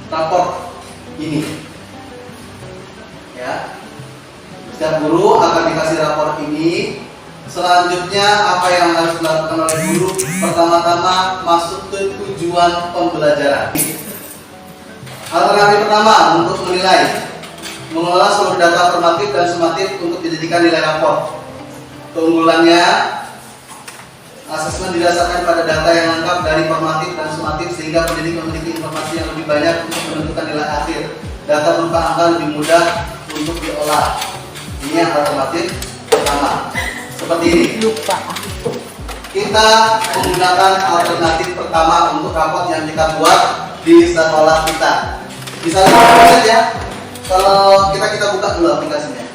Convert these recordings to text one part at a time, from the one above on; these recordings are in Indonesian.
raport ini. Ya. Setiap guru akan dikasih rapor ini. Selanjutnya apa yang harus dilakukan oleh guru? Pertama-tama masuk ke tujuan pembelajaran. Alternatif pertama untuk menilai, mengelola seluruh data formatif dan sumatif untuk dijadikan nilai rapor. Keunggulannya, asesmen didasarkan pada data yang lengkap dari formatif dan sumatif sehingga pendidik memiliki informasi yang lebih banyak untuk menentukan nilai akhir. Data berupa angka lebih mudah untuk diolah. Ini yang alternatif pertama. Seperti ini. Kita menggunakan alternatif pertama untuk raport yang kita buat di sekolah kita. Bisa lihat ya. Kalau kita buka dulu aplikasinya.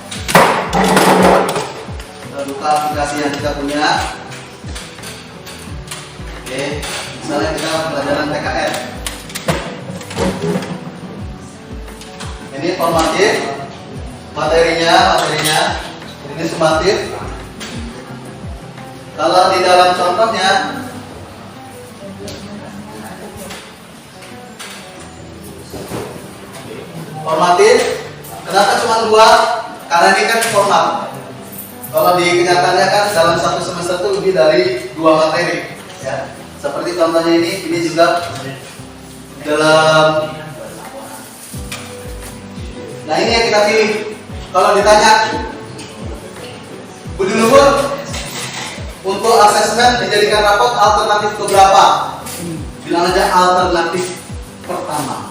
Kita buka aplikasi yang kita punya. Oke, misalnya kita pelajaran PKN. Ini formatif, materinya, ini sumatif. Kalau di dalam contohnya, formatif, kenapa cuma 2? Karena ini kan formal. Kalau di kenyataannya kan dalam satu semester itu lebih dari 2 materi. Ya, seperti contohnya ini juga dalam. Nah ini yang kita pilih. Kalau ditanya, Budi Luhur, untuk asesmen dijadikan raport alternatif keberapa? Bilang aja alternatif pertama.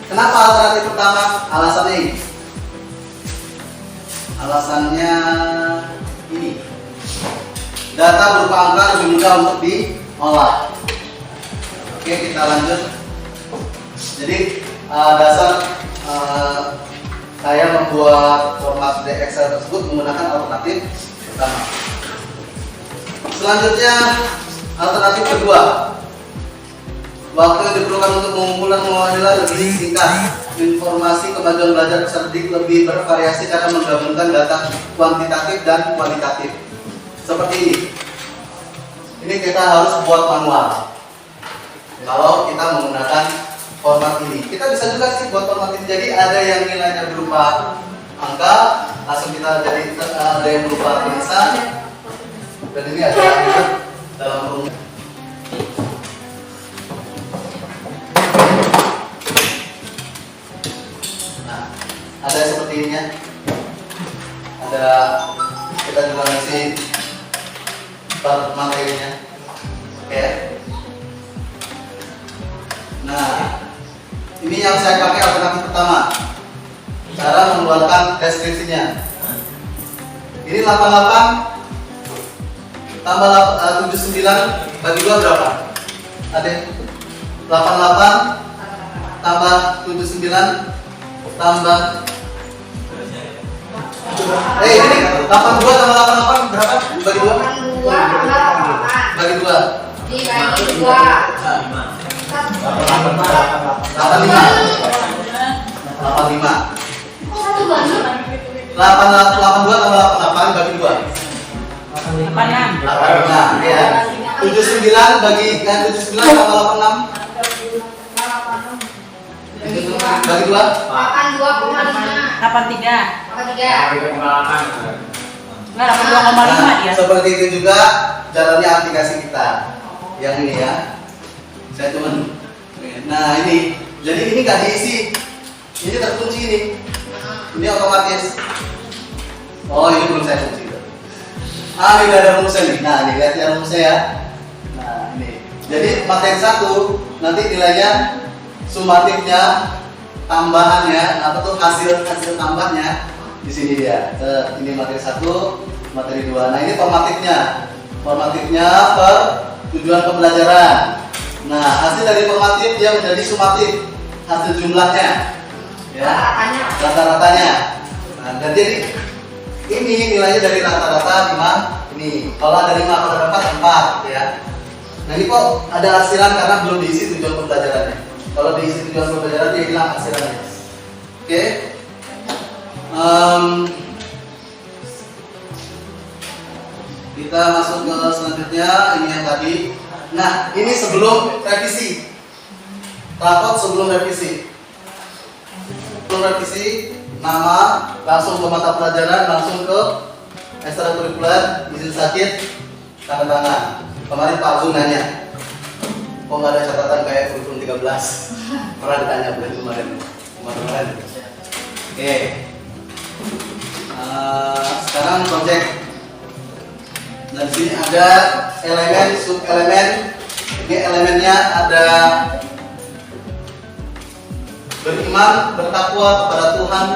Kenapa alternatif pertama? Alasannya ini. Alasannya ini. Data berupa angka lebih mudah untuk diolah. Oke, kita lanjut. Jadi dasar saya membuat format Excel tersebut menggunakan alternatif pertama. Selanjutnya alternatif kedua. Waktu yang diperlukan untuk mengumpulkan mengolah nilai lebih singkat. Informasi kemajuan belajar peserta didik lebih bervariasi karena menggabungkan data kuantitatif dan kualitatif. Seperti ini. Ini kita harus buat manual. Kalau kita menggunakan format ini, kita bisa juga sih buat format ini. Jadi ada yang nilainya berupa angka, langsung kita jadi ada yang berupa tulisan, dan ini ada yang dalam rumus. Nah, ada seperti ini ya. Ada kita juga ngisi per materinya. Oke. Nah, ini yang saya pakai alternatif pertama. Cara mengeluarkan deskripsinya. Ini 88 tambah 79 bagi 2 berapa? Ada 88 tambah 79 tambah ini 82 tambah 88 berapa? Bagi 2? 82 tambah 8 bagi 2 dibagi 2 85 82 tambah 88 bagi 2 86 ya. 79 bagi 79 tambah 86 bagi 2 83,5 82,5 ya. Seperti itu juga jalannya aplikasi kita yang ini ya. Saya teman. Nah ini, jadi ini nggak diisi, ini terkunci ini. Ini otomatis. Oh ini belum saya kunci. Ini udah ada rumusnya nih. Nah ini lihat ya rumusnya ya. Nah ini. Jadi materi 1 nanti nilainya sumatifnya, tambahannya, apa tuh hasil tambahnya di sini dia. Ini materi 1, materi 2. Nah ini formatifnya per tujuan pembelajaran. Nah hasil dari formatif dia menjadi sumatif, hasil jumlahnya, ya, rata-ratanya. Nah, dan jadi ini nilainya dari rata-rata 5. Ini kalau ada 5 kalau ada 4 ya. Nah ini kok ada hasilan karena belum diisi tujuan pembelajarannya. Kalau diisi tujuan pembelajaran dia hilang hasilannya. Oke. Kita masuk ke selanjutnya, ini yang tadi. Nah ini sebelum revisi. rapot sebelum revisi. Sebelum revisi, nama, langsung ke mata pelajaran, langsung ke ekstrakurikuler, izin sakit, tanda tangan. Kemarin Pak Agung nanya, kok nggak ada catatan kayak kurikulum 13? Pernah ditanya bulan kemarin. Oke. Sekarang project. Dan di sini ada elemen, sub elemen. Ini elemennya ada beriman, bertakwa kepada Tuhan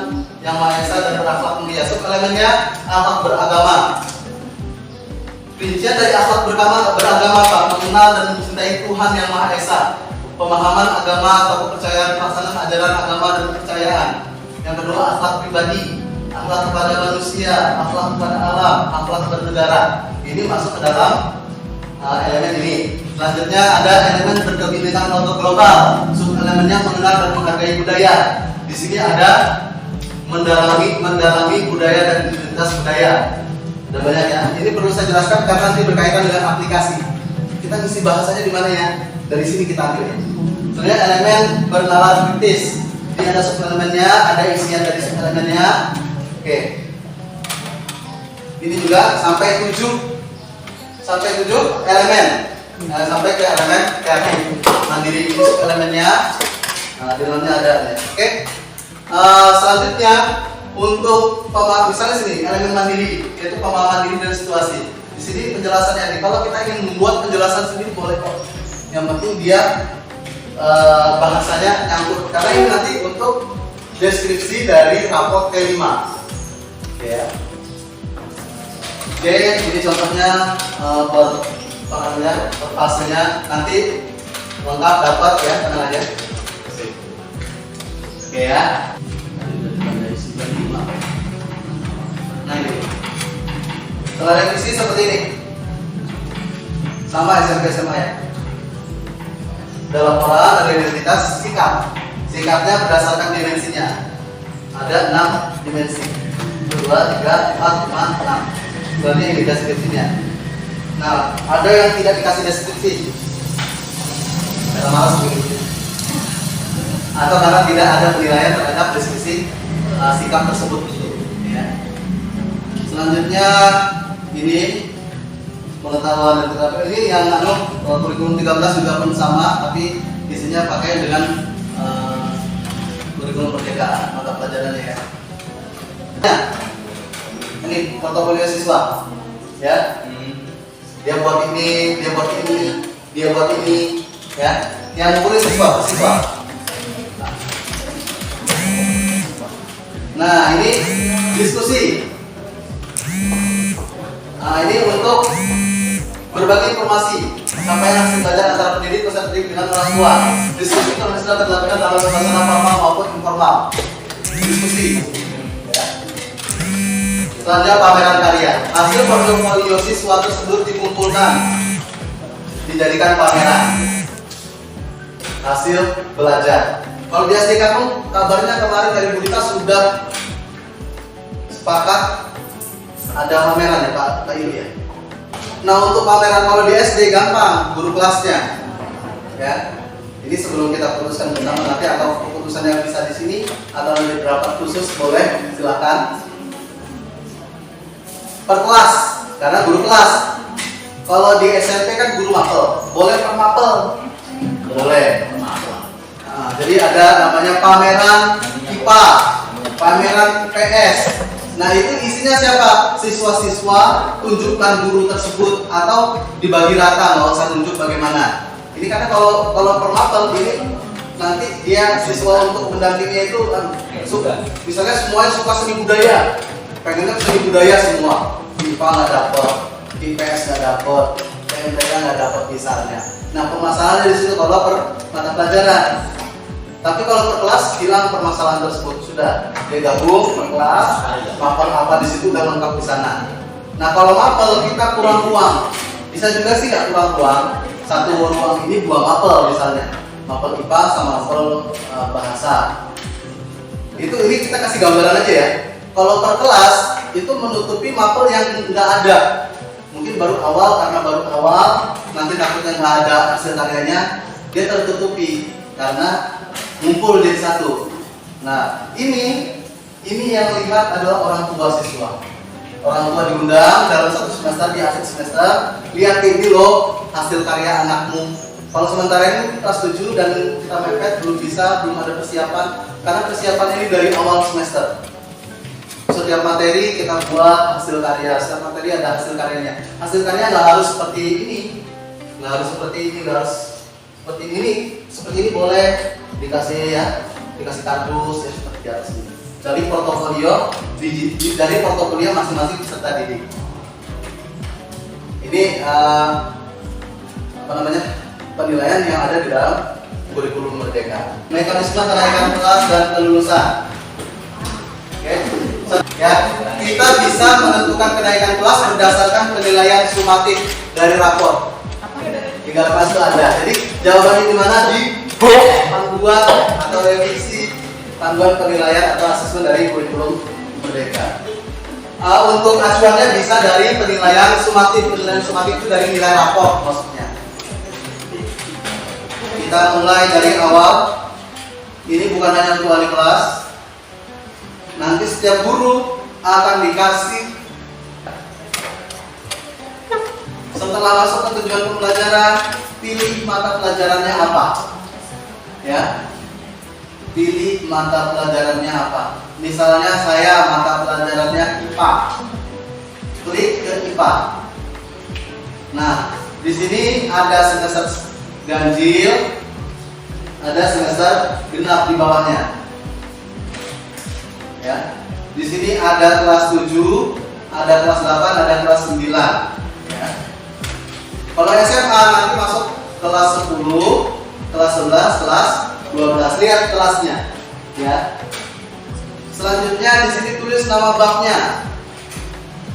Yang Maha Esa dan berakhlak mulia. Sub elemennya akhlak beragama. Rincian dari akhlak beragama Pak, mengenal dan mencintai Tuhan Yang Maha Esa, pemahaman agama atau kepercayaan, pelaksanaan ajaran agama dan kepercayaan. Yang kedua, akhlak pribadi, akhlak kepada manusia, akhlak kepada alam, akhlak kepada negara. Ini masuk ke dalam elemen ini. Selanjutnya ada elemen berkebinekaan atau global. Sub elemennya mengenal dan menghargai budaya. Di sini ada mendalami budaya dan identitas budaya. Ada banyak ya. Ini perlu saya jelaskan karena nanti berkaitan dengan aplikasi. Kita ngisi bahasanya di mana ya? Dari sini kita ambil ya. Selanjutnya elemen bernalar kritis. Ini ada sub elemennya, ada isian dari sub elemennya. Oke. Ini juga sampai 7 elemen. Sampai ke elemen kreatif mandiri. Ini sub elemennya. Di dalamnya ada ya. Oke. Selanjutnya untuk misalnya sini elemen mandiri, yaitu pemahaman diri dan situasi. Di sini penjelasannya nih. Kalau kita ingin membuat penjelasan sendiri boleh kok. Yang penting dia bahasanya nyangkut. Karena ini nanti untuk deskripsi dari raport T5. Ya. Oke, ini contohnya per fasenya nanti lengkap dapat ya, tenang aja. Oke ya. Nah ini. Setelah revisi seperti ini. Sama SMP SMA ya. Dalam laporan ada identitas sikap. Sikapnya berdasarkan dimensinya. Ada 6 dimensi. 2, 3, 4, 5, 6. Berarti ini deskripsinya. Nah, ada yang tidak dikasih deskripsi. Karena malas begitu. Atau karena tidak ada penilaian terhadap deskripsi sikap tersebut gitu. Ya. Selanjutnya ini pengetahuan dan keterampilan. Ini yang kurikulum 13 juga pun sama, tapi isinya pakai dengan kurikulum merdeka mata pelajarannya ya. Nah, ini portofolio siswa, ya. Dia buat ini, dia buat ini, dia buat ini, ya. Yang tulis siswa. Nah, ini diskusi. Nah, ini untuk berbagi informasi, sampaian hasil belajar antara pendidik, peserta didik dengan orang tua. Diskusi kalau sudah dilakukan dalam suasana formal maupun informal. Diskusi. Ya. Selanjutnya pameran karya. Hasil portofolio siswa tersebut dikumpulkan, dijadikan pameran. Hasil belajar. Kalau di SD kamu kabarnya kemarin dari Budita sudah sepakat ada pameran ya Pak Ibu ya. Nah untuk pameran kalau di SD gampang, guru kelasnya, ya. Ini sebelum kita putuskan bersama nanti atau keputusan yang bisa di sini atau di rapat khusus boleh silakan. Per kelas, karena guru kelas. Kalau di SMP kan guru mapel, boleh per mapel, boleh. Nah, jadi ada namanya pameran IPA, pameran PS. Nah itu isinya siapa? Siswa-siswa tunjukkan guru tersebut atau dibagi rata, nggak usah tunjuk bagaimana. Ini karena kalau per mapel ini nanti dia siswa untuk mendampinginya itu misalnya semuanya suka seni budaya, pengennya seni budaya semua. IPA nggak dapet, IPS nggak dapet, PMTK nggak dapet misalnya. Nah permasalahannya di situ kalau per mata pelajaran. Tapi kalau per kelas hilang permasalahan tersebut, sudah dia gabung per kelas, mapel apa di situ udah lengkap di sana. Nah kalau mapel kita kurang ruang, bisa juga sih nggak kurang ruang. Satu ruang ini 2 mapel misalnya, mapel IPA sama mapel bahasa. Ini kita kasih gambaran aja ya. Kalau per kelas itu menutupi mapel yang nggak ada. Mungkin baru awal, karena baru awal nanti takutnya nggak ada hasil karyanya, dia tertutupi. karena ngumpul jadi satu. Nah, ini yang lihat adalah orang tua siswa. Orang tua diundang dalam satu semester, di akhir semester, lihat ini loh hasil karya anakmu. Kalau sementara ini kelas 7 dan kita mepet belum ada persiapan, karena persiapan ini dari awal semester. Setiap materi kita buat hasil karya, setiap materi ada hasil karyanya. Hasil karya nggak harus seperti ini, nggak harus seperti ini, nggak harus seperti ini. Seperti ini boleh dikasih kardus ya, seperti di atas ini. Dari portofolio masing-masing peserta didik. Ini penilaian yang ada di dalam kurikulum Merdeka. Mekanisme kenaikan kelas dan kelulusan. Oke. Ya, kita bisa menentukan kenaikan kelas berdasarkan penilaian sumatif dari rapor. 3 kelas itu ada. Jadi jawabannya di mana? Di panduan atau revisi panduan penilaian atau asesmen dari kurikulum Merdeka. Untuk acuannya bisa dari penilaian sumatif. Penilaian sumatif itu dari nilai rapor maksudnya. Kita mulai dari awal. Ini bukan hanya untuk wali kelas. Nanti setiap guru akan dikasih, setelah masuk ke tujuan pembelajaran, pilih mata pelajarannya apa. Ya, pilih mata pelajarannya apa. Misalnya saya mata pelajarannya IPA, klik ke IPA. Nah, di sini ada semester ganjil, ada semester genap di bawahnya. Ya, di sini ada kelas 7, ada kelas 8, ada kelas 9. Ya. Kalau SMA nanti masuk kelas 10, kelas 11, kelas 12. Lihat kelasnya. Ya. Selanjutnya di sini tulis nama babnya.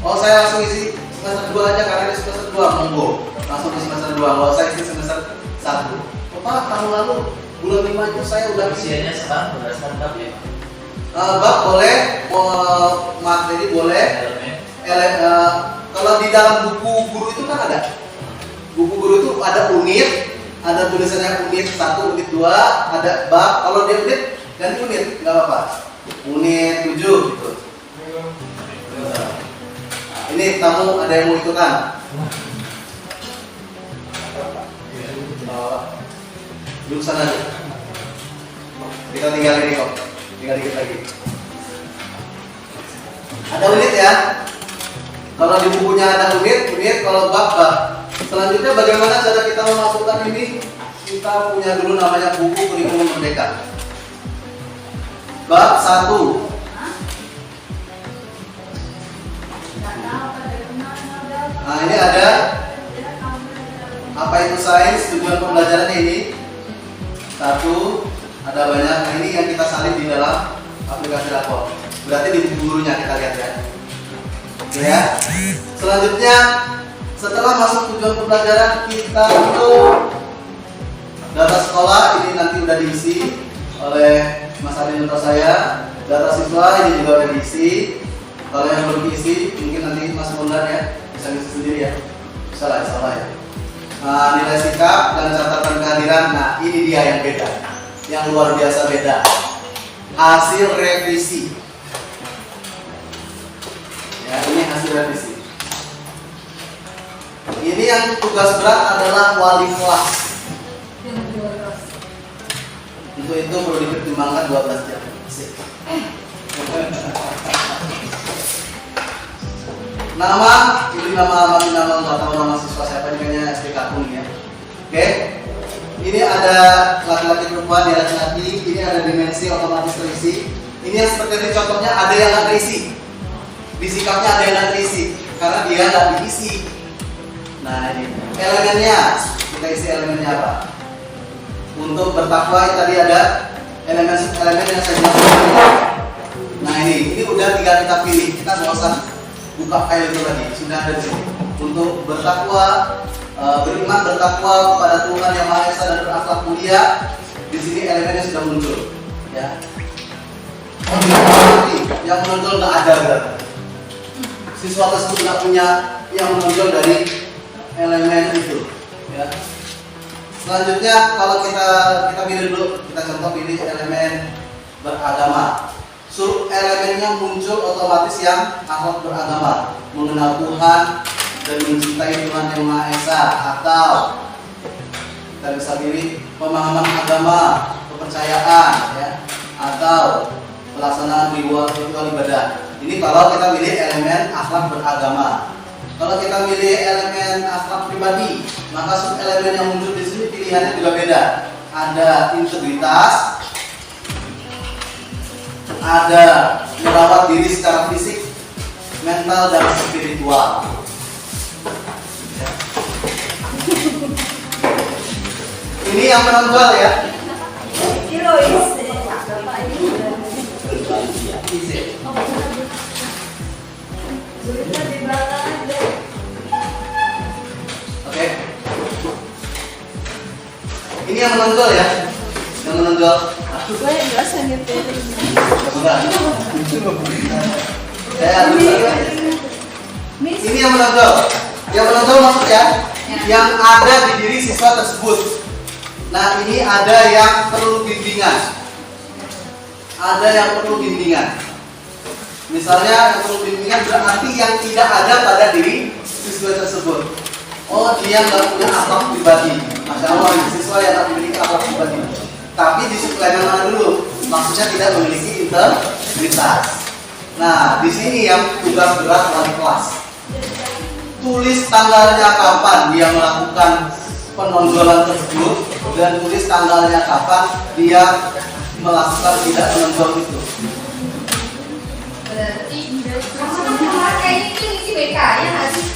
Oh, saya langsung isi semester 2 aja karena ini semester 2, monggo. Langsung di semester 2. Kalau saya isi semester 1. Pak, tahun lalu bulan 5 itu saya udah usianya sekarang berdasarkan bab ya, Pak? Bab boleh, materi boleh. Kalau di dalam buku guru itu kan ada. Buku guru itu ada unit, ada tulisannya unit 1, unit 2, ada bab. Kalau dia unit, ganti unit, nggak apa-apa. Unit 7 gitu. Nah, ini tamu ada yang mau ikutan? Duduk sana aja. Kita tinggal ini kok. Tinggal dikit lagi. Ada unit ya. Kalau di bukunya ada unit, kalau bab. Selanjutnya bagaimana cara kita memasukkan ini? Kita punya dulu namanya buku kurikulum Merdeka. Bab 1. Nah, ini ada apa itu sains, tujuan pembelajarannya ini. 1. Ada banyak, nah ini yang kita salin di dalam aplikasi rapor. Berarti di buku gurunya kita lihat ya. Oke ya. Selanjutnya, setelah masuk tujuan pembelajaran, kita untuk data sekolah ini nanti udah diisi oleh Mas Adin atau saya. Data siswa ini juga udah diisi. Kalau yang belum diisi, mungkin nanti Mas Bondan ya bisa ngisi sendiri ya. Bisa lah, salah ya. Nah, nilai sikap dan catatan kehadiran. Nah, ini dia yang beda. Yang luar biasa beda, hasil revisi. Ya, ini hasil revisi. Ini yang tugas berat adalah wali kelas. Untuk itu perlu dipertimbangkan 12 jam. Nama, pilih nama nggak tahu nama siswa siapa, ini kayaknya SD Kakung ya. Oke. Ini ada laki-laki perempuan, dia laki-laki. Ini ada dimensi otomatis terisi. Ini yang seperti ini contohnya ada yang nggak terisi. Di sikapnya ada yang nggak terisi karena dia nggak diisi. Nah ini elemennya, kita isi elemennya apa? Untuk bertakwa tadi ada elemen yang saya jelaskan. Nah ini udah tinggal kita pilih. Kita nggak usah buka file itu lagi, sudah ada di sini. Untuk bertakwa, beriman bertakwa kepada Tuhan yang Maha Esa dan berakhlak mulia. Di sini elemennya sudah muncul, ya. Yang menonjol nggak ada berarti. Siswa tersebut nggak punya yang menonjol dari elemen itu, ya. Selanjutnya kalau kita pilih dulu, kita contoh pilih elemen beragama. Suruh elemennya muncul otomatis yang akhlak beragama, mengenal Tuhan dan mencintai Tuhan yang Maha Esa, atau kita bisa pilih pemahaman agama, kepercayaan, ya, atau pelaksanaan ritual ibadah. Ini kalau kita pilih elemen akhlak beragama. Kalau kita pilih elemen akhlak pribadi, maka sub elemen yang muncul di sini pilihannya juga beda. Ada integritas, ada merawat diri secara fisik, mental, dan spiritual. Ini yang menonjol ya. Oke. Ini yang menonjol ya. Yang menonjol. Gue yang biasa nyetir. Sudah. Ini yang menonjol. Yang menonjol maksudnya yang ada di diri siswa tersebut. Nah, ini ada yang perlu bimbingan. Ada yang perlu bimbingan. Misalnya yang perlu bimbingan berarti yang tidak ada pada diri siswa tersebut. Oh, dia nggak punya akhlak pribadi. Masya Allah, siswa yang nggak memiliki akhlak pribadi. Tapi di suplemen mana dulu? Maksudnya tidak memiliki integritas. Nah, di sini yang tugas berat wali kelas. Tulis tanggalnya kapan dia melakukan penonjolan tersebut dan tulis tanggalnya kapan dia melakukan tidak menonjol itu. Berarti sama kayak ini isi BK-nya nggak sih?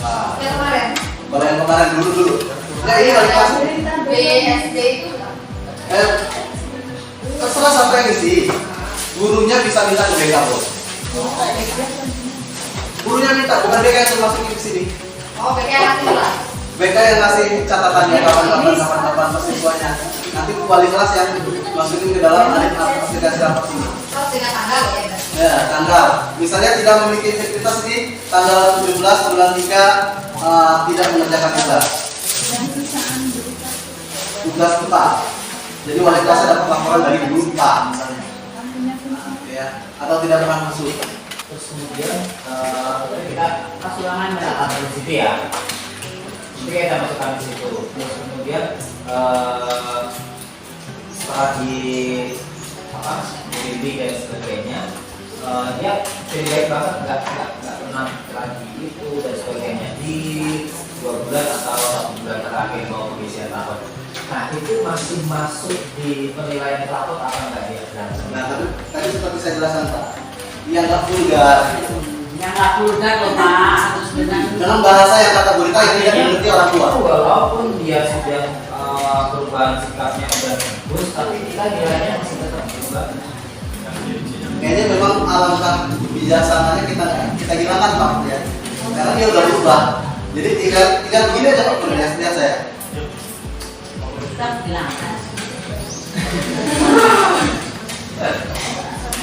Nah, Yang kemarin kalau yang kemarin dulu. Nah, ini wali kelas. BSD itu Terserah siapa yang isi. Gurunya bisa minta ke BK, Bos. Gurunya minta, bukan BK yang termasuk di sini. oh BK ngasih lah. BK yang ngasih catatannya kapan siswanya. Nanti wali kelas yang masukin ke dalam aplikasi rapat ini. Terus dengan tanggal ya. Ya, tanggal. Misalnya tidak memiliki integritas di tanggal 17 bulan 3 tidak mengerjakan tugas. Tugas 4. Jadi wali kelas dapat laporan dari guru 4 misalnya. Ya, atau tidak pernah masuk. Terus kemudian kita kasulangan mendapat di situ ya. Jadi kita masukkan di situ. Terus kemudian setelah di dididik dan sebagainya, dia jadi baik banget, nggak pernah lagi itu dan sebagainya di 2 bulan atau 1 bulan terakhir mau pengisian rapot. Nah itu masih masuk di penilaian rapot apa enggak dia? Nah, tadi seperti saya jelaskan, Pak. Yang nggak vulgar. Yang nggak vulgar loh Pak, harus dengan Dalam bahasa yang kata gurita yang tidak dimengerti orang tua. Walaupun dia sudah perubahan sikapnya udah bagus, tapi kita nilainya masih tetap berubah. Kayaknya memang alangkah bijaksananya kita hilangkan, Pak, ya. Karena dia udah berubah. Jadi tinggal begini aja, Pak, lihat saya. kita hilangkan.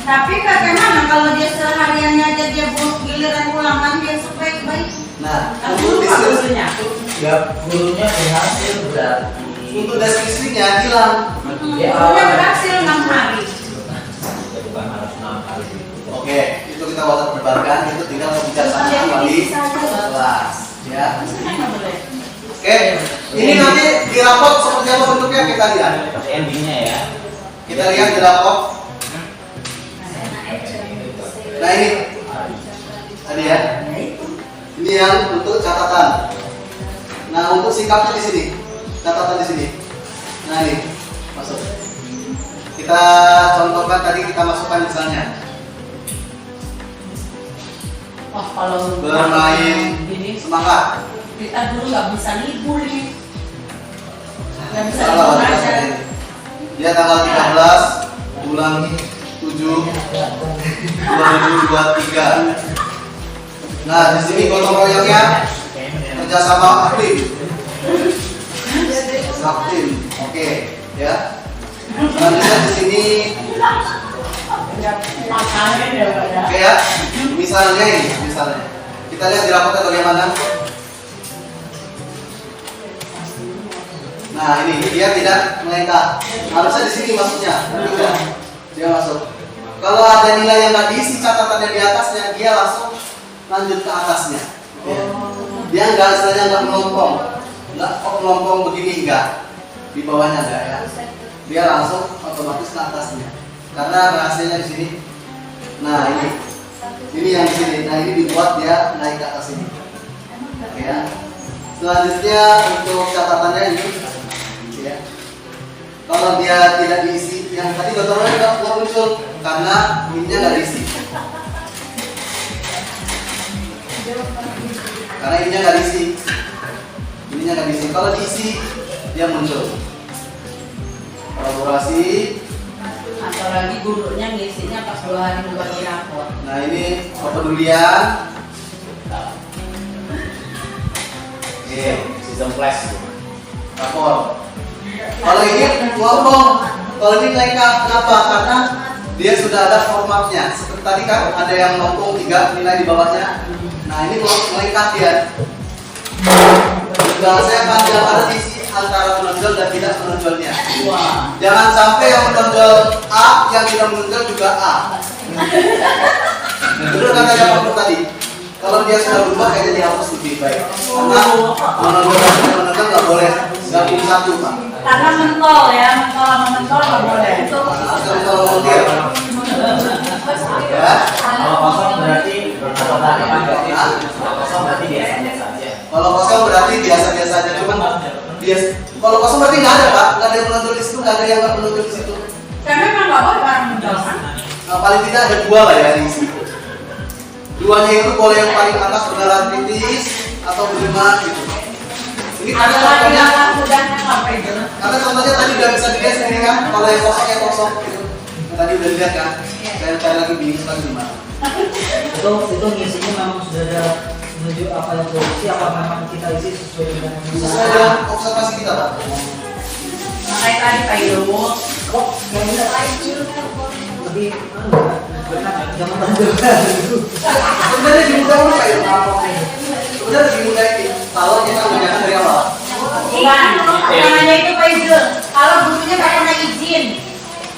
Tapi bagaimana kalau dia sehariannya aja dia giliran pulang kan dia sebaik-baik. Nah, Kan untuk lupa deskripsi, gurunya. Ya gurunya berhasil berarti. untuk deskripsinya hilang. Gurunya berhasil 6 hari. Ya, bukan harus 6 kali. Oke, itu kita watak perbarkan, itu tinggal kebijaksanaan wali kelas, ya. Oke, ini nanti di rapot seperti apa bentuknya kita lihat. Endingnya ya. Kita lihat di rapot. Nah ini, tadi ya. Ini yang untuk catatan. Nah untuk sikapnya di sini, catatan di sini. Nah ini masuk. Kita contohkan tadi kita masukkan misalnya Oh kalau bermain ini semangat. kita dulu nggak bisa libur nih. Nggak bisa Salah, libur aja. dia tanggal 13 bulan 7 2023. Nah di sini gotong royongnya kerjasama aktif. Oke, ya. Selanjutnya di sini, oke ya. Misalnya ini, misalnya kita lihat di rapotnya bagaimana. Nah ini dia tidak melengkap. Harusnya di sini masuknya, tapi enggak. Dia masuk. Kalau ada nilai yang nggak diisi catatannya di atasnya, dia langsung lanjut ke atasnya. Ya. Dia nggak istilahnya nggak melompong, nggak melompong begini enggak. Di bawahnya enggak ya. Dia langsung otomatis ke atasnya. Karena rahasianya di sini. Nah ini yang di sini. Nah ini dibuat dia naik ke atas ini. Oke ya. Selanjutnya untuk catatannya ini. Ya. Kalau dia tidak diisi, yang tadi dokternya nggak muncul karena ininya nggak diisi. Karena ininya nggak diisi, ininya nggak diisi. Kalau diisi, dia muncul. Kolaborasi. Atau lagi gurunya ngisinya pas 2 hari berbagi rapor. Nah ini kepedulian. Oke, Sistem flash. rapor. Kalau ini ngomong, kalau ini lengkap, kenapa? Karena dia sudah ada formatnya. Seperti tadi kan ada yang ngomong 3 nilai di bawahnya. Nah ini melengkap dia. Bahasanya panjang karena diisi antara menonjol dan tidak menonjolnya. Wah. Jangan sampai yang menonjol A, yang tidak menonjol juga A. Betul kata yang waktu tadi. Kalau dia sudah berubah kayaknya dihapus lebih baik. Karena menonjol dan tidak menonjol nggak boleh gabung satu Pak. Karena mentol ya, mentol sama mentol nggak boleh. Kalau mentir. Ya. Kalau kosong berarti berkata-kata berarti kosong berarti biasa-biasa aja. Kalau kosong berarti biasa-biasa aja, cuman kalau kosong berarti nggak ada Pak, nggak ada yang menonjol di situ, nggak ada yang nggak menonjol di situ. Karena memang nggak boleh barang mentol kan? Nah, paling tidak ada 2 lah ya di situ. 2-nya itu boleh yang paling atas beneran kritis atau bagaimana gitu. Ini karena Ada lagi contohnya, yang mudahnya sampai itu. karena contohnya tadi udah bisa dilihat sendiri kan, kalau yang kosong ya kosong gitu. Nah, tadi udah dilihat kan, saya cari lagi bingung kan gimana. Itu ngisinya memang sudah ada menuju apa yang produksi, apa memang kita isi sesuai dengan yang bisa. Sesuai dengan observasi kita Pak. Makanya tadi Pak Ilmu. Kok yang bisa lebih jangan dulu. Sebenarnya dimudahkan Pak ya. Sebenarnya dimudahin kalau kita mengerjakan dari awal. Bukan, namanya itu Pak Izul. Kalau gurunya nggak pernah izin.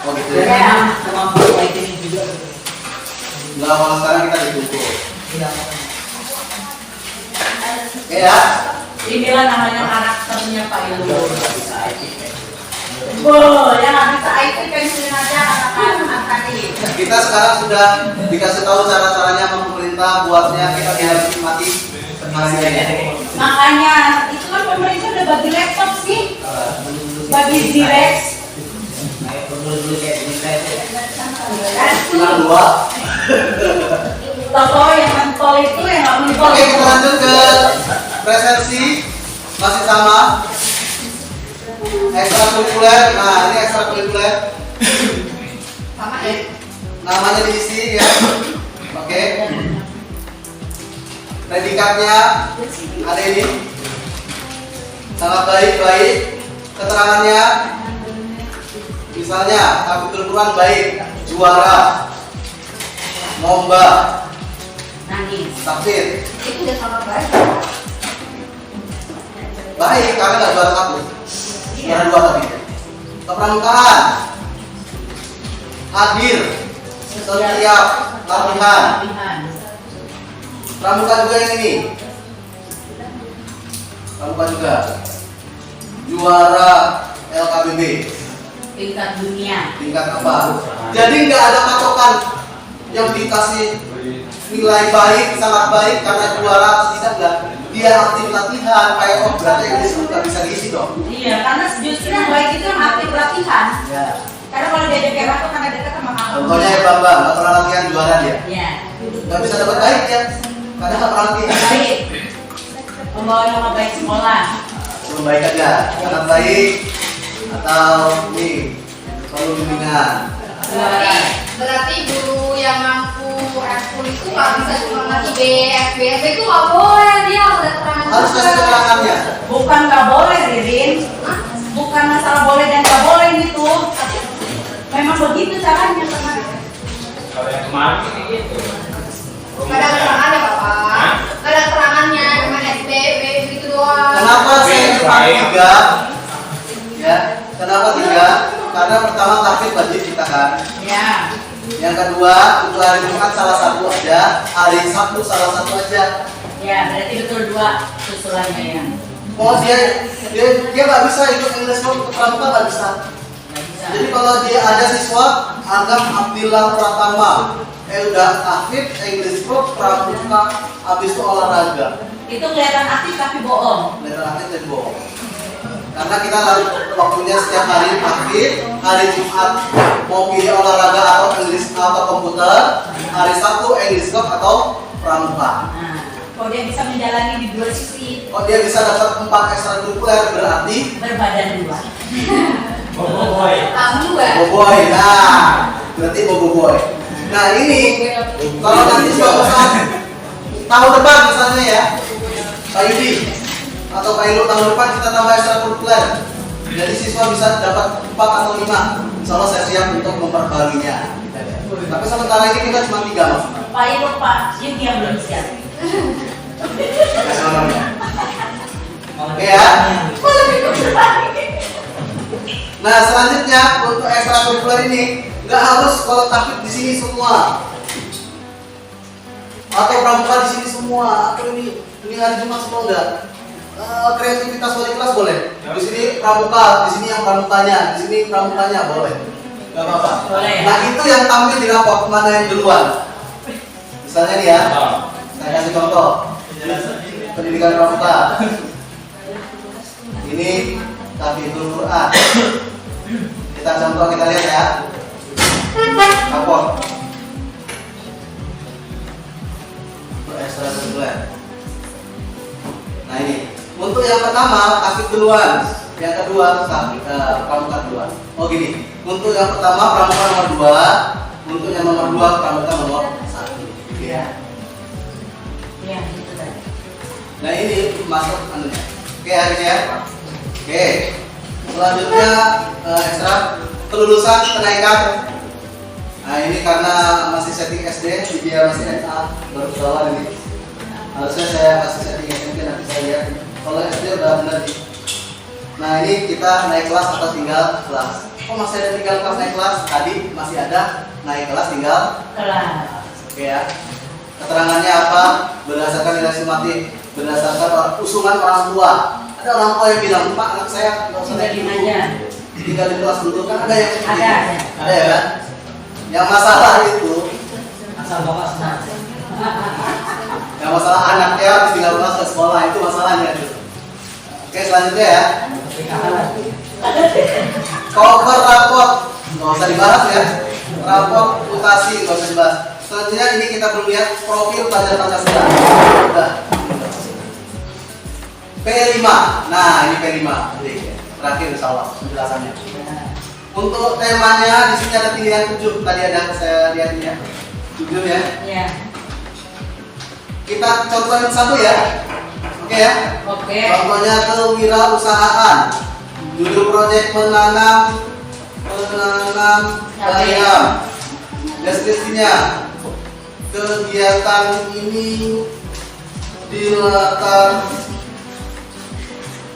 Oh gitu Dan ya. memang kemampuan IT ini juga. Nah, kalau sekarang kita ditunggu. Tidak. Oke ya. Inilah namanya karakternya Pak Ilmu. Bisa IT. Wow, yang nggak bisa IT pensiun aja anak-anak tadi. Kita sekarang sudah dikasih tahu cara-caranya sama pemerintah buatnya, kita harus nikmati hasilnya. Makanya itu kan pemerintah udah bagi laptop sih, bagi Zirex. Kayak dulu kayak gini kayak Kan Tinggal tuh 2. toko yang mentol itu yang nggak mentol. Oke, kita lanjut ke presensi. Masih sama. Ekstrakurikuler. Nah, ini ekstrakurikuler. Sama ya. Namanya diisi ya. Oke. Predikatnya ada ini. Sangat baik. Keterangannya misalnya Kabul Quran baik, juara, lomba, Nangis. takdir. Itu udah sama baik. Baik karena nggak juara 1. Juara 2 tadi. Kepramukaan, hadir, setiap latihan. Pramuka juga yang ini. Pramuka juga. Juara LKBB. Tingkat dunia. Tingkat apa? Jadi nggak ada patokan yang dikasih nilai baik, sangat baik karena juara atau tidak enggak. Dia aktif latihan kayak berarti ini nggak bisa diisi dong. Iya, karena justru yang baik itu yang aktif latihan. Ya. Karena kalau dia jadi kayak karena dekat sama kamu. Contohnya ya Bambang, nggak pernah latihan juara dia. Iya. Nggak bisa dapat baik dia karena nggak pernah latihan. Baik. Membawa nama baik sekolah. Suruh baik aja, anak baik atau nih perlu bimbingan. Berarti guru yang mampu ekskul itu nggak bisa cuma ngasih B, F itu nggak boleh, dia harus ada keterangan Harus kasih keterangannya. Bukan nggak boleh, Ririn. Bukan masalah boleh dan nggak boleh gitu. Memang begitu caranya kemarin. kalau yang kemarin kayak gitu. Nggak ada keterangannya Bapak. Nggak ada keterangannya, cuma SB, B gitu doang. Kenapa saya cepat 3? Ya, kenapa 3? Karena pertama tahfidz wajib kita kan. Ya. Yang kedua, untuk hari Jumat salah satu aja, hari Sabtu salah satu aja. Ya, berarti betul 2 susulannya ya. Oh dia nggak bisa ikut English Club pramuka, nggak bisa. Nggak bisa. Jadi kalau dia ada siswa, anggap Abdillah Pratama, udah tahfidz English Club pramuka, habis itu olahraga. Itu kelihatan aktif tapi bohong. Letter aktif dan bohong. Karena kita waktunya setiap hari tahfidz, hari Jumat mau pilih olahraga atau English atau komputer, hari Sabtu English Club atau pramuka. Nah, kalau dia bisa menjalani di 2 sisi, Kalau dia bisa dapat 4 ekstrakurikuler berarti berbadan 2. Boboiboy. Kamu gak? boboiboy. Nah, berarti boboiboy. Nah ini kalau nanti suatu saat tahun depan misalnya ya, Pak Yudi atau Pak Ilu tahun depan kita tambah ekstrakurikuler. Jadi siswa bisa dapat 4 atau 5. Insya Allah saya siap untuk memperbaruinya. Tapi sementara ini kita cuma 3 maksudnya. Pak Ibu, Pak Yuki yang belum siap. Kasih nomornya. Oke ya. Nah selanjutnya untuk ekstrakurikuler ini nggak harus kalau tahfidz di sini semua atau pramuka di sini semua atau ini hari Jumat semua enggak. Kreativitas wali kelas boleh. Di sini pramuka, di sini yang pramukanya, di sini pramukanya boleh. Gak apa-apa. Boleh. Nah itu yang tampil di raport mana yang duluan. Misalnya nih ya, saya kasih contoh. Pendidikan pramuka. Ini tahfidzul Quran. Kita contoh, kita lihat ya. Raport. Ekstrakurikuler. Nah ini. Untuk yang pertama tahfidz duluan, yang kedua pramuka duluan. Oh gini, untuk yang pertama pramuka nomor 2, untuk yang nomor 2 pramuka nomor 1. Ya. Ya, gitu tadi. Nah ini masuk anunya. Oke hari ini ya. Oke. Selanjutnya ekstra kelulusan kenaikan. Nah ini karena masih setting SD, dia masih SMA baru awal ini. Harusnya saya kasih setting SMP nanti saya lihat. Kalau SD udah benar nih. Nah ini kita naik kelas atau tinggal kelas. Oh masih ada tinggal kelas naik kelas? Tadi masih ada naik kelas tinggal Kelas. Oke ya. Keterangannya apa? Berdasarkan nilai sumatif, berdasarkan usungan orang tua. Ada orang tua yang bilang, Pak anak saya nggak usah naik Tinggalin dulu, aja. tinggal di kelas dulu. Kan ada yang seperti Ada. itu. Ada ya kan? Yang masalah itu, Asal bapak senang. yang masalah anaknya harus tinggal kelas ke sekolah itu masalahnya itu. Oke selanjutnya ya. Cover raport, nggak usah dibahas ya. Raport mutasi nggak usah dibahas. Selanjutnya ini kita belum lihat profil pelajar Pancasila. Udah. P5. Nah, ini P5. Jadi, terakhir insyaallah penjelasannya. Untuk temanya di sini ada pilihan 7. Tadi ada saya lihat ini ya. 7 ya. Ya. Kita contohin satu ya. Oke ya. Oke. Contohnya kewirausahaan. Judul proyek menanam bayam. Deskripsinya, kegiatan ini di latar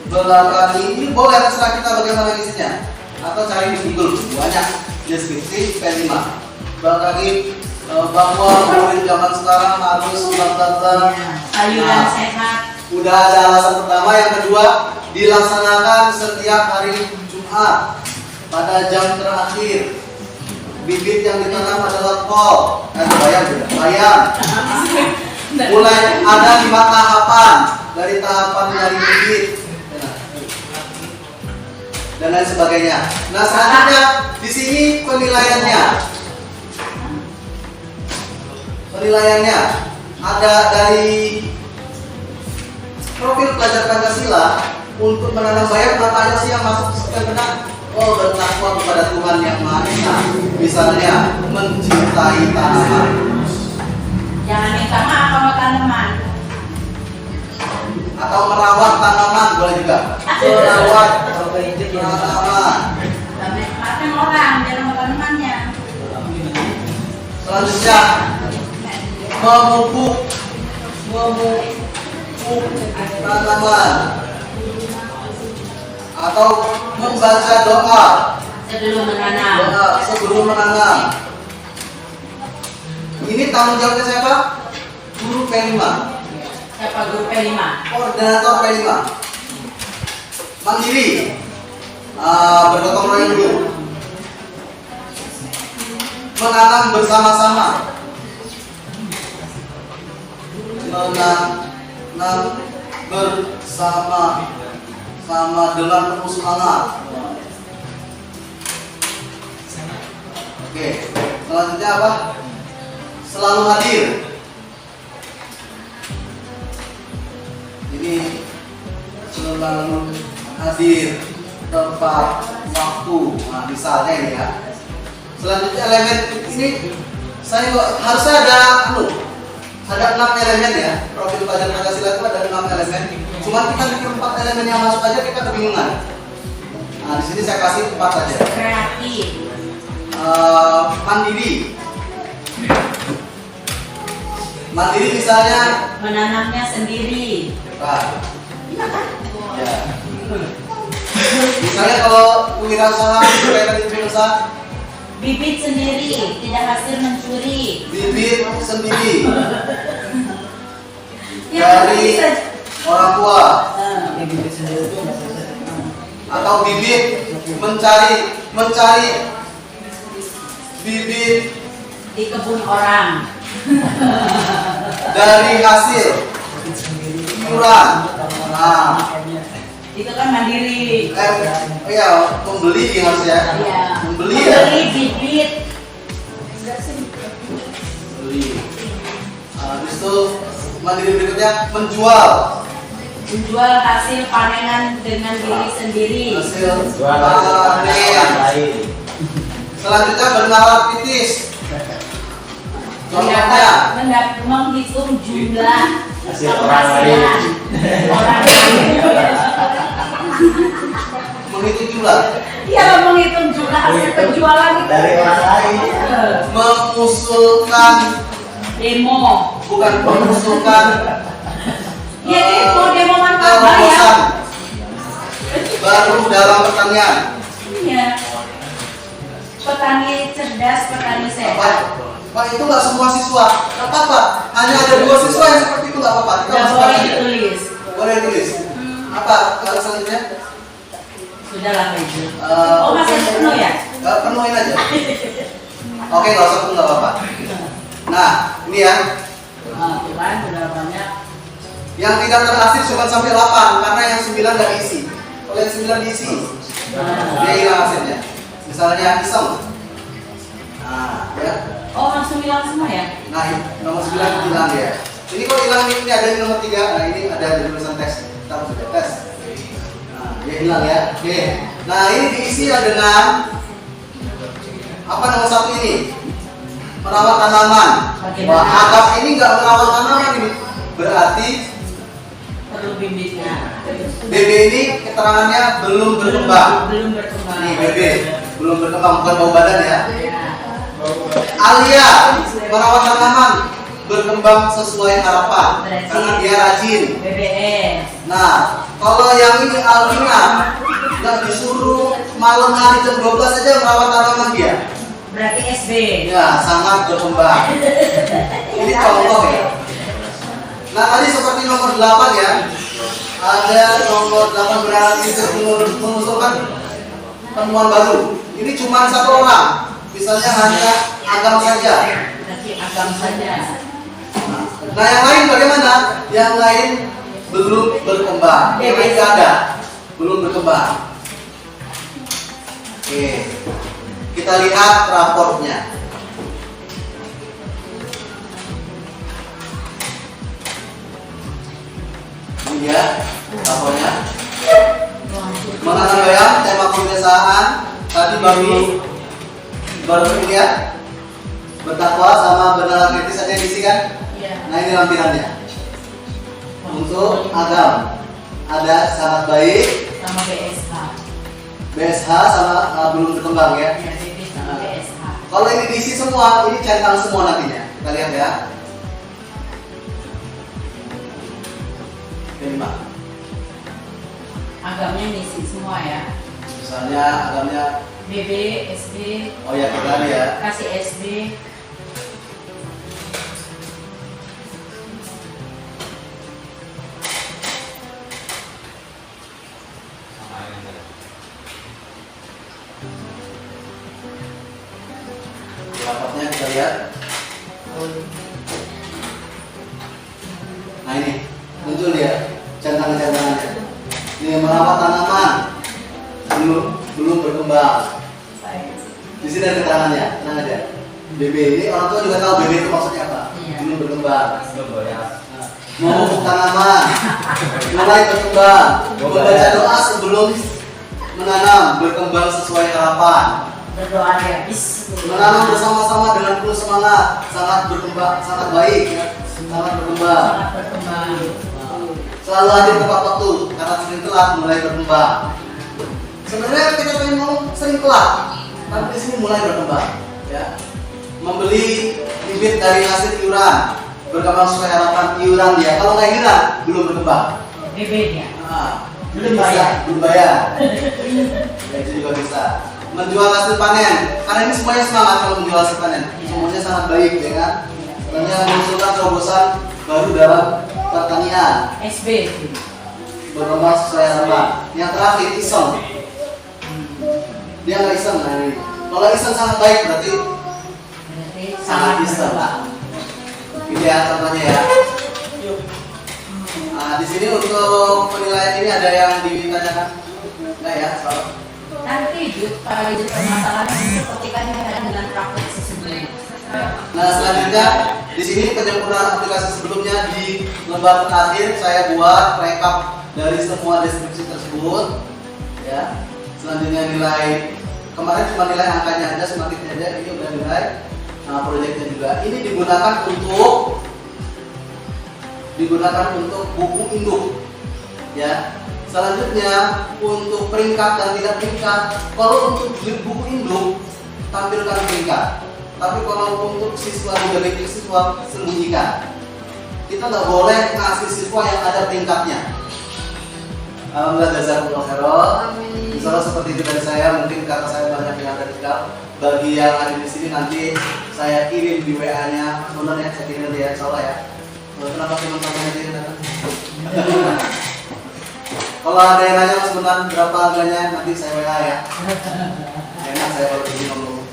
belakang ini boleh terserah kita bagaimana isinya atau cari di Google banyak deskripsi P5. Bagi bahwa murid zaman sekarang harus bla. Sayuran sehat. Udah ada alasan pertama, yang kedua dilaksanakan setiap hari Jumat pada jam terakhir. Bibit yang ditanam adalah kol, bayam. Mulai ada 5 tahapan dari bibit dan lain sebagainya. Nah selanjutnya di sini penilaiannya ada dari profil pelajar Pancasila untuk menanam bayam. Apa aja sih yang masuk benar? Oh, bertakwa kepada Tuhan Yang Maha Esa. Misalnya mencintai tanaman. Jangan minta maaf sama tanaman. Atau merawat tanaman boleh juga. Merawat tanaman. Maafin orang, jangan sama tanamannya. Selanjutnya memupuk tanaman atau membaca doa Sebelum menanam. sebelum menanam. Ini tanggung jawabnya siapa? Guru P5. Siapa guru P5? Koordinator P5. Mandiri. Bergotong royong dulu. Menanam bersama-sama. Menanam bersama dengan penuh semangat. Oke, selanjutnya apa? Selalu hadir. Ini selalu hadir tepat waktu. Nah, misalnya ini ya. Selanjutnya elemen ini saya harusnya ada 6 elemen ya. Profil pelajar Pancasila itu ada 6 elemen. Cuma kita bikin 4 elemen yang masuk aja kita kebingungan. Nah, di sini saya kasih 4 saja. Kreatif. Mandiri. Mandiri misalnya Menanamnya sendiri. ya. Misalnya kalau wirausaha berkaitan dengan usaha, Bibit sendiri, tidak hasil mencuri. bibit sendiri Ya, dari bisa. orang tua, Yang bibit sendiri itu nggak selesai. atau bibit mencari bibit Di kebun orang. dari hasil iuran. Nah, Itu kan mandiri. iya, membeli ya Mas ya. Iya. Membeli ya. Membeli bibit. Beli. Habis itu mandiri berikutnya menjual Menjual hasil panenan dengan diri sendiri. hasil Jual panen. lain. Selanjutnya bernalar kritis. Contohnya Menghitung jumlah Hasil orang lain. orang lain. menghitung jumlah, Iya, menghitung jumlah hasil penjualan itu. Dari orang lain. mengusulkan, Demo. bukan mengusulkan Ya demo mantap terobosan ya. baru dalam pertanian. Iya. Petani cerdas, petani sehat. Pak itu nggak semua siswa, nggak apa-apa. Hanya ada 2 siswa yang seperti itu nggak apa-apa. Kita Tidak masukkan boleh aja. ditulis. Boleh tulis. Apa kalau selanjutnya? Sudahlah itu. Eh, Oh masih penuh ya? Penuhin aja. Oke, nggak usah penuh nggak apa-apa. Nah, ini ya. Tuh kan sudah banyak. Yang tidak terhasil cuma sampai 8 karena yang 9 nggak diisi. Kalau yang 9 diisi, dia hilang hasilnya. Misalnya iseng. Nah, ya. Oh langsung hilang semua ya? Nah, nomor 9 hilang dia. Ini kalau hilang ini ada di nomor 3. Nah, ini ada di tulisan teks. Kita harus sudah tes. Nah, dia hilang ya. Oke. Nah, ini diisi dengan apa nomor 1 ini? Merawat tanaman. Bagaimana? Wah, agak ini nggak merawat tanaman ini. Berarti Perlu bibitnya. BB ini keterangannya belum berkembang. Belum berkembang. Nih BB belum berkembang, bukan bau badan ya. Ya. Alia merawat tanaman berkembang sesuai harapan Berarti karena dia rajin. BBS. Nah, kalau yang ini Alvina nggak disuruh malam hari jam 12 aja merawat tanaman dia. Berarti SB. Ya, sangat berkembang. Ini contoh ya. Nah, tadi seperti nomor 8 ya. Ada nomor 8 berarti mengusulkan temuan baru. Ini cuma 1 orang. Misalnya hanya agam saja. Berarti agam saja. Nah, yang lain bagaimana? Yang lain belum berkembang. Yang lain nggak ada, belum berkembang. Oke, kita lihat raportnya. Ini ya, raportnya. Mengenal bayang, tema kebiasaan. Tadi baru ini ya. Bertakwa sama benar kritis aja diisi kan? Iya. Nah, ini lampirannya. Untuk agam ada sangat baik, Sama BSH. BSH sama belum berkembang ya. Ya, BB sama BSH. Kalau ini diisi semua, ini centang semua nantinya. Kita lihat ya. Oke, 5. Agamnya ngisi semua ya. Misalnya agamnya, BB, SD, oh ya kita ada ya. kasih SD. Rapatnya kita lihat. Nah ini muncul dia centangan-centangannya. Ini merawat tanaman belum berkembang. Di sini ada keterangannya, tenang aja. BB ini orang tua juga tahu BB itu maksudnya apa. Iya. Belum berkembang. Belum ya. Nah, memupuk tanaman, mulai berkembang, membaca doa sebelum menanam, berkembang sesuai harapan. Berdoa di habis. Menanam bersama-sama dengan penuh semangat, sangat berkembang, sangat baik, ya. Sangat berkembang. Sangat berkembang. Selalu hadir tepat waktu, karena sering telat mulai berkembang. Sebenarnya kita pengen ngomong sering telat, tapi di sini mulai berkembang. Ya. Membeli bibit dari hasil iuran, berkembang sesuai harapan iuran dia. Kalau nggak iuran, belum berkembang. BB nya. Nah, Belum bisa, bayar. belum bayar. Ya, itu juga bisa. Menjual hasil panen, karena ini semuanya semangat kalau menjual hasil panen. Semuanya sangat baik, ya kan? Sebenarnya mengusulkan terobosan baru dalam pertanian, SB. berkembang sesuai harapan. Yang terakhir iseng, dia nggak iseng. Nah ini, kalau iseng sangat baik berarti Berarti sangat iseng. Ini ya contohnya ya. Nah di sini untuk penilaian ini ada yang ditanyakan? Enggak ya, soal. Nanti para wujud permasalahan itu ketika dihadapkan dengan praktek sesungguhnya. Nah selanjutnya di sini penyempurnaan aplikasi sebelumnya di lembar terakhir saya buat rekap dari semua deskripsi tersebut. Ya. Selanjutnya nilai kemarin cuma nilai angkanya aja, semakin aja ini udah nilai. Nah proyeknya juga ini digunakan untuk buku induk. Ya. Selanjutnya untuk peringkat dan tidak peringkat. Kalau untuk buku induk tampilkan peringkat. Tapi kalau untuk siswa juga siswa sembunyikan. Kita nggak boleh ngasih siswa yang ada peringkatnya. Alhamdulillah jazakumullah khairan. Misalnya seperti itu dari saya, mungkin karena saya banyak yang ada tinggal. Bagi yang ada di sini nanti saya kirim di WA-nya. Sebenarnya saya kirim dia, insyaallah ya. Kenapa teman-teman ini datang? Kalau ada yang nanya Mas Benan berapa harganya, nanti saya WA ya. Enak saya kalau begini ngomong.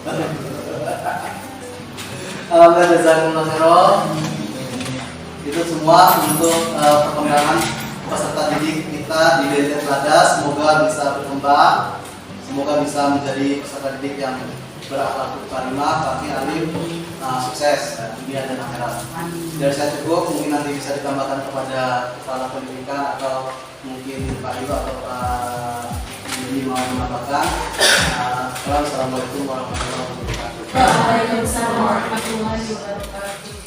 Alhamdulillah jazakumullah khairan. Itu semua untuk perkembangan peserta didik kita di DT Telaga. Semoga bisa berkembang, semoga bisa menjadi peserta didik yang berakhlak karimah, fakih, alim, sukses dunia dan akhirat. Dari saya cukup, mungkin nanti bisa ditambahkan kepada kepala pendidikan atau mungkin Pak Ibu atau Pak Ini mau menambahkan. Assalamualaikum warahmatullahi wabarakatuh. Waalaikumsalam warahmatullahi wabarakatuh.